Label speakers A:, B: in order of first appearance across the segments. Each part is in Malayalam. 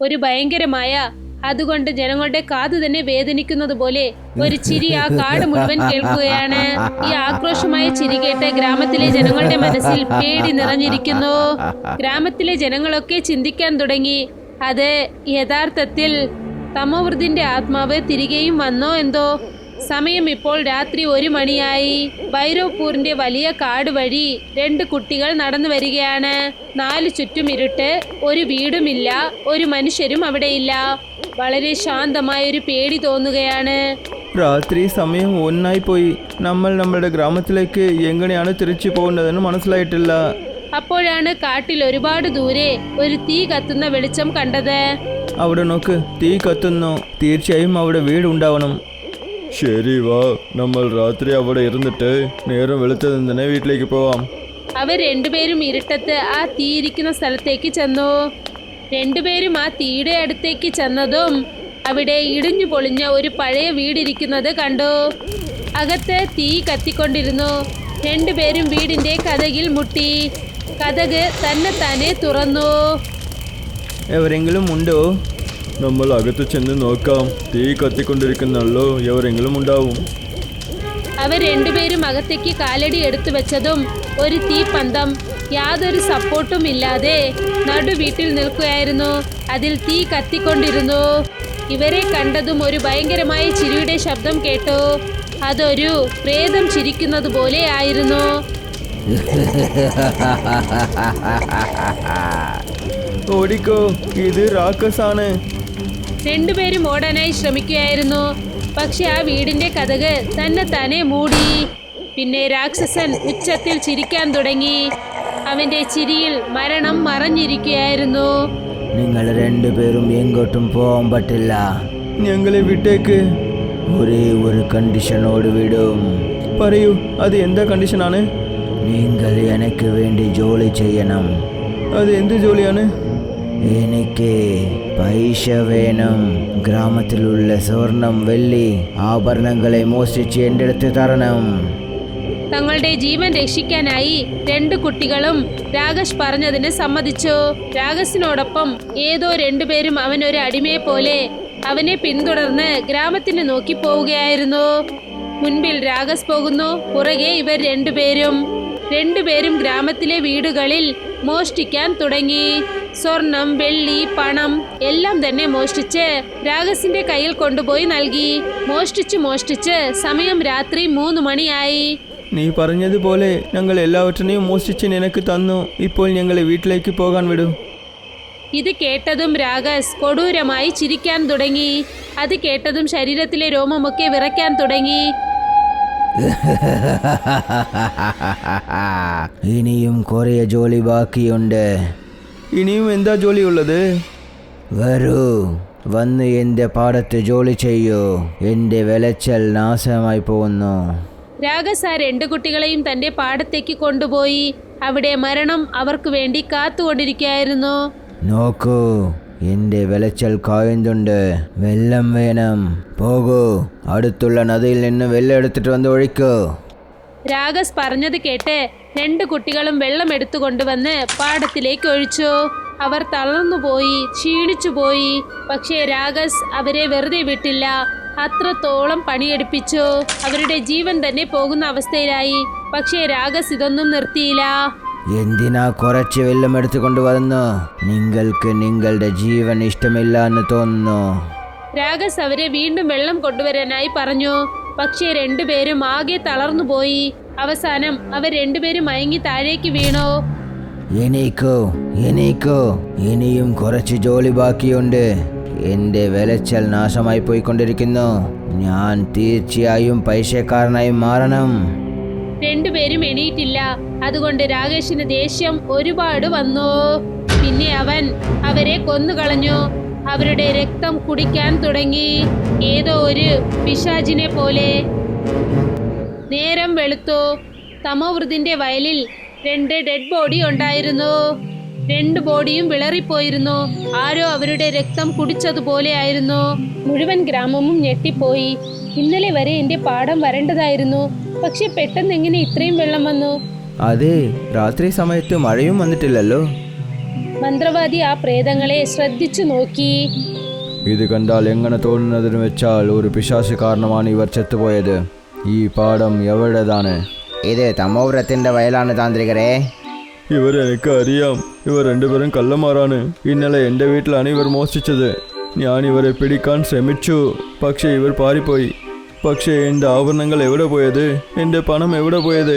A: ഒരു ഭയങ്കരമായ, അതുകൊണ്ട് ജനങ്ങളുടെ കാതു തന്നെ വേദനിക്കുന്നത് പോലെ ഒരു ചിരി ആ കാട് മുഴുവൻ കേൾക്കുകയാണ്. ഈ ആക്രോശമായ ചിരി കേട്ട് ഗ്രാമത്തിലെ ജനങ്ങളുടെ മനസ്സിൽ പേടി നിറഞ്ഞിരിക്കുന്നു. ഗ്രാമത്തിലെ ജനങ്ങളൊക്കെ ചിന്തിക്കാൻ തുടങ്ങി, അത് യഥാർത്ഥത്തിൽ തമോവൃതിന്റെ ആത്മാവ് തിരികെയും വന്നോ എന്തോ. സമയം ഇപ്പോൾ രാത്രി 1 മണിയായി. ഭൈരവ്പൂരിന്റെ വലിയ കാട് വഴി 2 കുട്ടികൾ നടന്നു വരികയാണ്. 4 ചുറ്റും ഇരുട്ട്, ഒരു വീടുമില്ല, ഒരു മനുഷ്യരും അവിടെയില്ല. വളരെ ശാന്തമായ ഒരു പേടി തോന്നുകയാണ്.
B: രാത്രി സമയം 1 പോയി. നമ്മൾ നമ്മുടെ ഗ്രാമത്തിലേക്ക് എങ്ങനെയാണ് തിരിച്ചു പോകുന്നതെന്ന് മനസ്സിലായിട്ടില്ല.
A: അപ്പോഴാണ് കാട്ടിൽ ഒരുപാട് ദൂരെ ഒരു തീ കത്തുന്ന വെളിച്ചം കണ്ടത്.
B: അവിടെ നോക്ക്, തീ കത്തുന്നു. തീർച്ചയായും അവിടെ വീടുണ്ടാവണം. ശരി, വാ, നമ്മൾ രാത്രി അവിടെ ഇരുന്നിട്ട് നേരം വെളുത്തതിന് തന്നെ വീട്ടിലേക്ക് പോവാം.
A: അവർ രണ്ടുപേരും ഇരുട്ടത്ത് ആ തീ ഇരിക്കുന്ന സ്ഥലത്തേക്ക് ചെന്നു. രണ്ടുപേരും ആ തീയുടെ അടുത്തേക്ക് ചെന്നതും അവിടെ ഇടിഞ്ഞു പൊളിഞ്ഞ ഒരു പഴയ വീടിരിക്കുന്നത് കണ്ടു. അകത്ത് തീ കത്തിക്കൊണ്ടിരുന്നു. രണ്ടുപേരും വീടിന്റെ കതകിൽ മുട്ടി. കതക് തന്നെത്താനെ തുറന്നു.
B: എവരെങ്കിലും ഉണ്ടോ? നമ്മൾ അകത്ത് ചെന്ന് നോക്കാം. തീ കത്തിക്കൊണ്ടിരിക്കുന്നല്ലോ, എവരെങ്കിലും ഉണ്ടാവും.
A: അവർ രണ്ടുപേരും അകത്തേക്ക് കാലടി എടുത്തു വെച്ചതും ഒരു തീപ്പന്തം യാതൊരു സപ്പോർട്ടും ഇല്ലാതെ നടുവീട്ടിൽ നിൽക്കുകയായിരുന്നു. അതിൽ തീ കത്തിക്കൊണ്ടിരുന്നു. ഇവരെ കണ്ടതും ഒരു ഭയങ്കരമായ ചിരിയുടെ ശബ്ദം കേട്ടു. അതൊരു പ്രേതം ചിരിക്കുന്നത് പോലെ ആയിരുന്നു.
B: ഓടിക്കോ, ഇത് രാക്ഷസാണ്.
A: രണ്ടുപേരും ഓടാനായി ശ്രമിക്കുകയായിരുന്നു. പക്ഷെ ആ വീടിന്റെ കതക് തന്നെത്താനെ മൂടി. പിന്നെ രാക്ഷസൻ ഉച്ചത്തിൽ ചിരിക്കാൻ തുടങ്ങി. അവന്റെ ചിരിയിൽ മരണം മറഞ്ഞിരിക്കുകയായിരുന്നു.
C: നിങ്ങൾ രണ്ടുപേരും എങ്ങോട്ടും പോകാൻ പറ്റില്ല.
B: ഞങ്ങളെ വിട്ടേക്ക്.
C: ഒരേ ഒരു കണ്ടീഷനോട് വിടും.
B: പറയൂ, അത് എന്താ കണ്ടീഷനാണ്?
C: നിങ്ങൾ എനിക്ക് വേണ്ടി ജോലി ചെയ്യണം.
B: അത് എന്ത് ജോലിയാണ്?
C: എനിക്ക് പൈസ വേണം. ഗ്രാമത്തിലുള്ള സ്വർണം, വെള്ളി, ആഭരണങ്ങളെ മോഷ്ടിച്ച് എൻ്റെ അടുത്ത് തരണം.
A: തങ്ങളുടെ ജീവൻ രക്ഷിക്കാനായി 2 കുട്ടികളും രാഗസ് പറഞ്ഞതിന് സമ്മതിച്ചു. രാഗസിനോടൊപ്പം ഏതോ 2 പേരും അവൻ ഒരു അടിമയെ പോലെ അവനെ പിന്തുടർന്ന് ഗ്രാമത്തിന് നോക്കി പോവുകയായിരുന്നു. മുൻപിൽ രാഗസ് പോകുന്നു, പുറകെ ഇവർ 2 പേരും. 2 പേരും ഗ്രാമത്തിലെ വീടുകളിൽ മോഷ്ടിക്കാൻ തുടങ്ങി. സ്വർണം, വെള്ളി, പണം എല്ലാം തന്നെ മോഷ്ടിച്ച് രാഗസിന്റെ കയ്യിൽ കൊണ്ടുപോയി നൽകി. മോഷ്ടിച്ച് സമയം രാത്രി 3 മണിയായി.
B: നീ പറഞ്ഞതുപോലെ ഞങ്ങൾ എല്ലാവற்றிനെയും മോഷ്ടിച്ച് നിനക്ക് തന്നു. ഇപ്പോൾ ഞങ്ങളെ വീട്ടിലേക്ക് പോകാൻ വിടൂ.
A: ഇത് കേട്ടതും രാഗസ് കൊടൂരമായി ചിരിക്കാൻ തുടങ്ങി. അത് കേട്ടതും ശരീരത്തിലെ രോമമൊക്കെ വിറയ്ക്കാൻ തുടങ്ങി.
C: ഇനിയും കുറേ ജോലി ബാക്കിയുണ്ട്.
B: ഇനിയും എന്താ ജോലിയുള്ളത്?
C: വരൂ, വന്ന് എൻ്റെ പാടത്ത് ജോലി ചെയ്യൂ. എൻ്റെ വിളച്ചൽ നാശമായി പോകുന്നു.
A: രാഗസ് ആ 2 കുട്ടികളെയും തന്റെ പാടത്തേക്ക് കൊണ്ടുപോയി. അവിടെ മരണം അവർക്ക് വേണ്ടി കാത്തുകൊണ്ടിരിക്കുകയായിരുന്നു.
C: നോക്കൂ, എൻ്റെ വിളച്ചൽ കായുന്നുണ്ട്. വെള്ളം വേണം. പോകൂ, അടുത്തുള്ള നദിയിൽ നിന്ന് വെള്ളം എടുത്തിട്ട് വന്ന് ഒഴിക്കൂ.
A: രാഗസ് പറഞ്ഞത് കേട്ട് 2 കുട്ടികളും വെള്ളം എടുത്തു കൊണ്ടുവന്ന് പാടത്തിലേക്ക് ഒഴിച്ചു. അവർ തളർന്നുപോയി, ക്ഷീണിച്ചുപോയി. പക്ഷേ രാഗസ് അവരെ വെറുതെ വിട്ടില്ല. അത്രത്തോളം പണിയെടുപ്പിച്ചു. അവരുടെ ജീവൻ തന്നെ പോകുന്ന അവസ്ഥയിലായി. പക്ഷേ രാഗസ് ഇതൊന്നും നിർത്തിയില്ല.
C: എന്തിനാ കുറച്ച് വെള്ളം എടുത്തുകൊണ്ട് വരുന്നു? നിങ്ങൾക്ക് നിങ്ങളുടെ ജീവൻ ഇഷ്ടമില്ല എന്ന് തോന്നുന്നു.
A: രാഗസ് അവരെ വീണ്ടും വെള്ളം കൊണ്ടുവരാനായി പറഞ്ഞു. പക്ഷേ 2 പേരും ആകെ തളർന്നുപോയി. അവസാനം അവർ 2 പേരും മയങ്ങി താഴേക്ക് വീണു.
C: എണീക്കൂ, എണീക്കൂ, ഇനിയും കുറച്ച് ജോലി ബാക്കിയുണ്ട്. എൻ്റെ വിളച്ചൽ നാശമായി പോയിക്കൊണ്ടിരിക്കുന്നു. ഞാൻ തീർച്ചയായും പൈസക്കാരനായി മാറണം.
A: 2 പേരും എണീറ്റില്ല. അതുകൊണ്ട് രാകേഷിന് ദേഷ്യം ഒരുപാട് വന്നു. പിന്നെ അവൻ അവരെ കൊന്നുകളഞ്ഞു. അവരുടെ രക്തം കുടിക്കാൻ തുടങ്ങി, ഏതോ ഒരു പിശാചിനെ പോലെ. നേരം വെളുത്തു. തമോവൃതിന്റെ വയലിൽ 2 ഡെഡ് ബോഡി ഉണ്ടായിരുന്നു. 2 ബോഡിയും വിളറിപ്പോയിരുന്നു. ആരോ അവരുടെ രക്തം കുടിച്ചതുപോലെയായിരുന്നു. മുഴുവൻ ഗ്രാമവും ഞെട്ടിപ്പോയി. ഇന്നലെ വരെ എൻ്റെ പാടം വരേണ്ടതായിരുന്നു. പക്ഷെ പെട്ടെന്ന് എങ്ങനെ ഇത്രയും വെള്ളം വന്നു?
B: അതെ, രാത്രി സമയത്ത് മഴയും വന്നിട്ടില്ലല്ലോ.
A: മന്ത്രവാദി ആ പ്രേതങ്ങളെ ശ്രദ്ധിച്ചു നോക്കി.
B: ഇത് കണ്ടാൽ എങ്ങനെ തോന്നുന്നതെന്ന് വെച്ചാൽ ഒരു പിശാച് കാരണമാണ് ഇവർ ചത്തുപോയത്. ഈ പാടം എവിടേതാണ്?
C: ഇത് തമോവ്രത്തിന്റെ വയലാണ് താന്ത്രികരെ.
B: ഇവർ എനിക്ക് അറിയാം. ഇവർ രണ്ടുപേരും കള്ളന്മാരാണ്. ഇന്നലെ എൻ്റെ വീട്ടിലാണ് ഇവർ മോഷ്ടിച്ചത്. ഞാൻ ഇവരെ പിടിക്കാൻ ശ്രമിച്ചു, പക്ഷേ ഇവർ പാറിപ്പോയി. പക്ഷേ എൻ്റെ ആഭരണങ്ങൾ എവിടെ പോയത്? എൻ്റെ പണം എവിടെ പോയത്?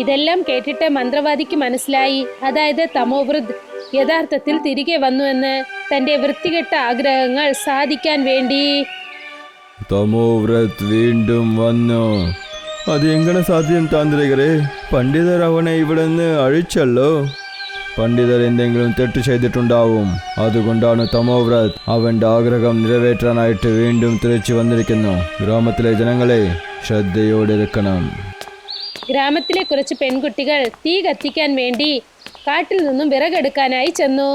A: ഇതെല്ലാം കേട്ടിട്ട് മന്ത്രവാദിക്ക് മനസ്സിലായി, അതായത് തമോവൃദ് യഥാർത്ഥത്തിൽ തിരികെ വന്നുവെന്ന്, തന്റെ വൃത്തികെട്ട ആഗ്രഹങ്ങൾ സാധിക്കാൻ വേണ്ടി.
B: തമോവ്രത് വീണ്ടും വന്നു. അത് എങ്ങനെ സാധ്യം താന്ത്രികരെ? പണ്ഡിതർ അവനെ ഇവിടെ നിന്ന് അഴിച്ചല്ലോ. പണ്ഡിതർ എന്തെങ്കിലും തെറ്റ് ചെയ്തിട്ടുണ്ടാവും. അതുകൊണ്ടാണ് തമോവ്രത് അവൻ്റെ ആഗ്രഹം നിറവേറ്റാനായിട്ട് വീണ്ടും തിരിച്ചു വന്നിരിക്കുന്നു. ഗ്രാമത്തിലെ ജനങ്ങളെ ശ്രദ്ധയോടിരിക്കണം.
A: ഗ്രാമത്തിലെ കുറച്ച് പെൺകുട്ടികൾ തീ കത്തിക്കാൻ വേണ്ടി കാട്ടിൽ നിന്നും വിറകെടുക്കാനായി ചെന്നു.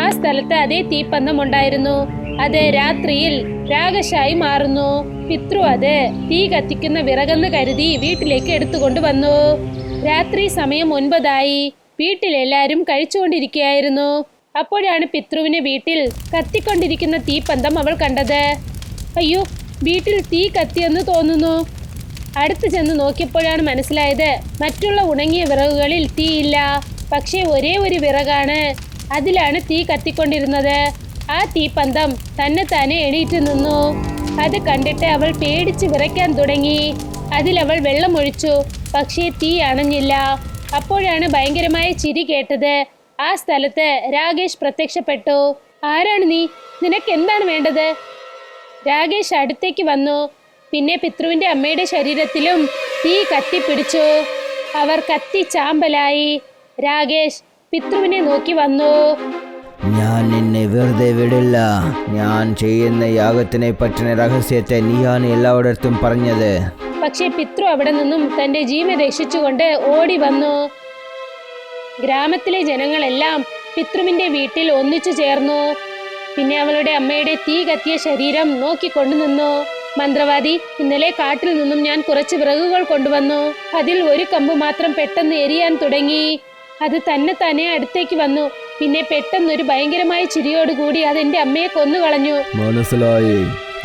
A: ആ സ്ഥലത്ത് അതേ തീപ്പന്തം ഉണ്ടായിരുന്നു. അത് രാത്രിയിൽ രാഗശായി മാറുന്നു. പിതൃ അത് തീ കത്തിക്കുന്ന വിറകെന്ന് കരുതി വീട്ടിലേക്ക് എടുത്തുകൊണ്ട് വന്നു. രാത്രി സമയം 9 വീട്ടിലെല്ലാരും കഴിച്ചുകൊണ്ടിരിക്കുകയായിരുന്നു. അപ്പോഴാണ് പിതൃവിന് വീട്ടിൽ കത്തിക്കൊണ്ടിരിക്കുന്ന തീപ്പന്തം അവൾ കണ്ടത്. അയ്യോ, വീട്ടിൽ തീ കത്തിയെന്ന് തോന്നുന്നു. അടുത്ത് ചെന്ന് നോക്കിയപ്പോഴാണ് മനസ്സിലായത്, മറ്റുള്ള ഉണങ്ങിയ വിറകുകളിൽ തീയില്ല. പക്ഷേ ഒരേ ഒരു വിറകാണ്, അതിലാണ് തീ കത്തിക്കൊണ്ടിരുന്നത്. ആ തീപ്പന്തം തന്നെത്താനെ എണീറ്റ് നിന്നു. അത് കണ്ടിട്ട് അവൾ പേടിച്ച് വിറയ്ക്കാൻ തുടങ്ങി. അതിലവൾ വെള്ളമൊഴിച്ചു, പക്ഷേ തീ അണഞ്ഞില്ല. അപ്പോഴാണ് ഭയങ്കരമായ ചിരി കേട്ടത്. ആ സ്ഥലത്ത് രാകേഷ് പ്രത്യക്ഷപ്പെട്ടു. ആരാണ് നീ? നിനക്ക് എന്താണ് വേണ്ടത്? രാകേഷ് അടുത്തേക്ക് വന്നു. പിന്നെ പിതൃവിന്റെ അമ്മയുടെ ശരീരത്തിലും തീ കത്തിപ്പിടിച്ചു. അവർ കത്തി ചാമ്പലായി. രാകേഷ് പിതൃവിനെ നോക്കി വന്നു.
C: ഞാൻ നിന്നെ വെറുതെ വിടില്ല. ഞാൻ ചെയ്യുന്ന യാഗത്തിനെ പറ്റിയ രഹസ്യത്തെ നീയാണ് എല്ലായിടത്തും പറഞ്ഞത്.
A: പക്ഷേ പിതൃ അവിടെ നിന്നും തന്റെ ജീവൻ രക്ഷിച്ചുകൊണ്ട് ഓടി വന്നു. ഗ്രാമത്തിലെ ജനങ്ങളെല്ലാം പിതൃവിന്റെ വീട്ടിൽ ഒന്നിച്ചു ചേർന്നു. പിന്നെ അവളുടെ അമ്മയുടെ തീ കത്തിയ ശരീരം നോക്കിക്കൊണ്ടു നിന്നു. മന്ത്രവാദി, ഇന്നലെ കാട്ടിൽ നിന്നും ഞാൻ കുറച്ച് വിറകുകൾ കൊണ്ടുവന്നു. അതിൽ ഒരു കമ്പ് മാത്രം പെട്ടെന്ന് എരിയാൻ തുടങ്ങി. അത് തന്നെ അടുത്തേക്ക് വന്നു. പിന്നെ പെട്ടെന്നൊരു ഭയങ്കരമായ ചിരിയോടുകൂടി അതെന്റെ അമ്മയെ കൊന്നുകളഞ്ഞു.
B: മനസ്സിലായി,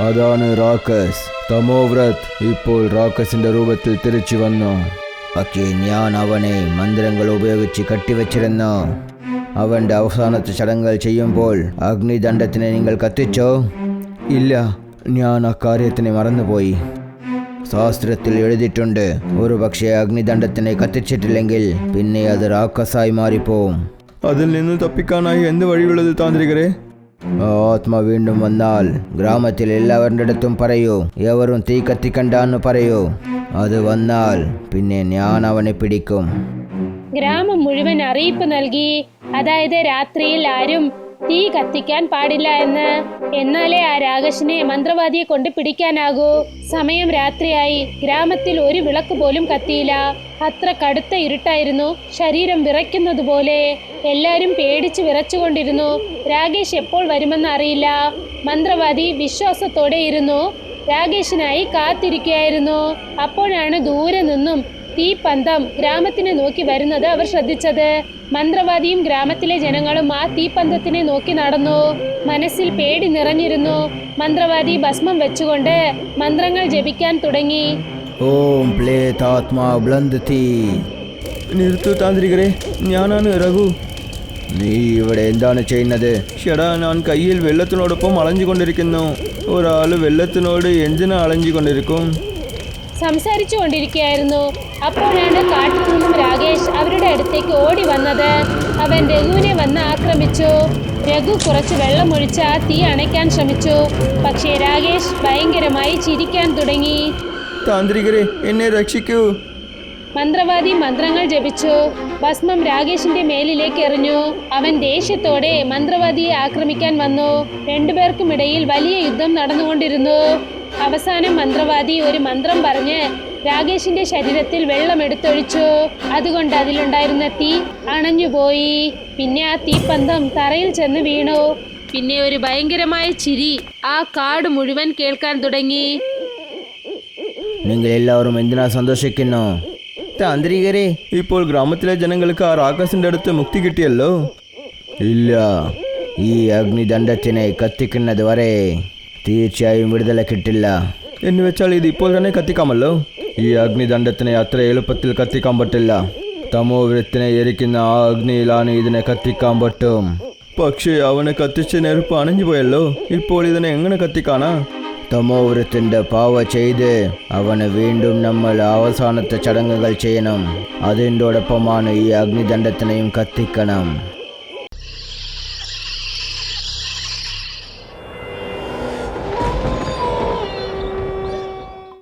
B: അതാണ് രാക്ഷസ്. തമോവ്രത് ഇപ്പോൾ രാക്ഷസിന്റെ രൂപത്തിൽ തിരിച്ചു വന്നു.
C: പക്ഷേ ഞാൻ അവനെ മന്ത്രങ്ങൾ ഉപയോഗിച്ച് കെട്ടിവെച്ചിരുന്നു. അവൻ്റെ അവസാനത്തെ ചടങ്ങുകൾ ചെയ്യുമ്പോൾ അഗ്നിദണ്ഡത്തിനെ നിങ്ങൾ കത്തിച്ചോ?
B: ഇല്ല,
C: ഞാൻ ആ കാര്യത്തിനെ മറന്നുപോയി. ശാസ്ത്രത്തിൽ എഴുതിയിട്ടുണ്ട്, ഒരു പക്ഷേ അഗ്നിദണ്ഡത്തിനെ കത്തിച്ചിട്ടില്ലെങ്കിൽ പിന്നെ അത് രാക്ഷസായി മാറിപ്പോവും.
B: അതിൽ നിന്ന് തപ്പിക്കാനായി എന്ത് വഴിയുള്ളത് താന്ത്രികരെ?
C: ആ ആത്മ വീണ്ടും വന്നാൽ ഗ്രാമത്തിൽ എല്ലാവരുടെ അടുത്തും പറയൂ, എവരും തീ കത്തിക്കണ്ടെന്ന് പറയൂ. അത് വന്നാൽ പിന്നെ ഞാൻ അവനെ പിടിക്കും.
A: ഗ്രാമം മുഴുവൻ അറിയിപ്പ് നൽകി, അതായത് രാത്രിയിൽ ആരും തീ കത്തിക്കാൻ പാടില്ല എന്ന്. എന്നാലേ ആ രാകേഷിനെ മന്ത്രവാദിയെ കൊണ്ട് പിടിക്കാനാകൂ. സമയം രാത്രിയായി. ഗ്രാമത്തിൽ ഒരു വിളക്ക് പോലും കത്തിയില്ല. അത്ര കടുത്ത ഇരുട്ടായിരുന്നു, ശരീരം വിറയ്ക്കുന്നത് പോലെ. എല്ലാരും പേടിച്ച് വിറച്ചുകൊണ്ടിരുന്നു. രാകേഷ് എപ്പോൾ വരുമെന്ന് അറിയില്ല. മന്ത്രവാദി വിശ്വാസത്തോടെ ഇരുന്നു. രാകേഷിനായി കാത്തിരിക്കുകയായിരുന്നു. അപ്പോഴാണ് ദൂരെ നിന്നും തീപ്പന്തം ഗ്രാമത്തിനെ നോക്കി വരുന്നത് അവർ ശ്രദ്ധിച്ചത്. മന്ത്രവാദിയും ഗ്രാമത്തിലെ ജനങ്ങളും ആ തീപ്പന്തത്തിനെ നോക്കി നടന്നു. മനസ്സിൽ പേടി നിറഞ്ഞിരുന്നു. മന്ത്രവാദി ഭസ്മം വെച്ചുകൊണ്ട് മന്ത്രങ്ങൾ ജപിക്കാൻ തുടങ്ങി.
C: ഓം പ്ലേതാത്മാ ബ്ലന്ദ് തീ.
B: നിർത്തു താന്ത്രികരെ, ഞാനാണ് രഘു.
C: നീ ഇവിടെ എന്താണ് ചെയ്യുന്നത്?
B: ഷെടാ, ഞാൻ കയ്യിൽ വെള്ളത്തിനോടൊപ്പം അളഞ്ഞുകൊണ്ടിരിക്കുന്നു. ഒരാൾ വെള്ളത്തിനോട് എന്തിനാ അളഞ്ഞുകൊണ്ടിരിക്കും?
A: സംസാരിച്ചു കൊണ്ടിരിക്കുകയായിരുന്നു. അപ്പോഴാണ് കാട്ടിൽ നിന്നും രാകേഷ് അവരുടെ അടുത്തേക്ക് ഓടി വന്നത്. അവൻ രഘുവിനെ വന്ന് ആക്രമിച്ചു. രഘു കുറച്ച് വെള്ളമൊഴിച്ച് ആ തീ അണയ്ക്കാൻ ശ്രമിച്ചു. പക്ഷേ രാകേഷ് ഭയങ്കരമായി ചിരിക്കാൻ തുടങ്ങി.
B: താന്ത്രികരെ, എന്നെ രക്ഷിക്കൂ.
A: മന്ത്രവാദി മന്ത്രങ്ങൾ ജപിച്ചു. ഭസ്മം രാകേഷിന്റെ മേലിലേക്ക് എറിഞ്ഞു. അവൻ ദേഷ്യത്തോടെ മന്ത്രവാദിയെ ആക്രമിക്കാൻ വന്നു. രണ്ടുപേർക്കുമിടയിൽ വലിയ യുദ്ധം നടന്നുകൊണ്ടിരുന്നു. അവസാനം മന്ത്രവാദി ഒരു മന്ത്രം പറഞ്ഞ് രാകേഷിന്റെ ശരീരത്തിൽ വെള്ളം എടുത്തൊഴിച്ചു. അതുകൊണ്ട് അതിലുണ്ടായിരുന്ന തീ അണഞ്ഞുപോയി. പിന്നെ ആ തീപ്പന്തം തറയിൽ ചെന്ന് വീണു. പിന്നെ ഒരു ഭയങ്കരമായ ചിരി ആ കാട് മുഴുവൻ കേൾക്കാൻ തുടങ്ങി.
C: നിങ്ങൾ എല്ലാവരും എന്തിനാ സന്തോഷിക്കുന്നു?
B: താന്ത്രികരെ, ഇപ്പോൾ ഗ്രാമത്തിലെ ജനങ്ങൾക്ക് ആ രാക്ഷസിന്റെ അടുത്ത് മുക്തി കിട്ടിയല്ലോ. ഇല്ല.
C: ഈ അഗ്നിദണ്ഡത്തിനെ കത്തിക്കുന്നത് വരെ തീർച്ചയായും വിടുതല കിട്ടില്ല.
B: എന്ന് വെച്ചാൽ ഇത് ഇപ്പോൾ തന്നെ കത്തിക്കാമല്ലോ? ഈ അഗ്നിദണ്ഡത്തിനെ അത്ര എളുപ്പത്തിൽ കത്തിക്കാൻ പറ്റില്ല. തമോവൃത്തിനെ എരിക്കുന്ന ആ അഗ്നിയിലാണ് ഇതിനെ കത്തിക്കാൻ പറ്റും. പക്ഷേ അവനെ കത്തിച്ച നെരുപ്പ് അണഞ്ഞു പോയല്ലോ. ഇപ്പോൾ ഇതിനെ എങ്ങനെ കത്തിക്കാനാ?
C: തമോവൃത്തിന്റെ പാവ ചെയ്ത് അവന് വീണ്ടും നമ്മൾ അവസാനത്തെ ചടങ്ങുകൾ ചെയ്യണം. അതിൻ്റോടൊപ്പമാണ് ഈ അഗ്നിദണ്ഡത്തിനെയും കത്തിക്കണം.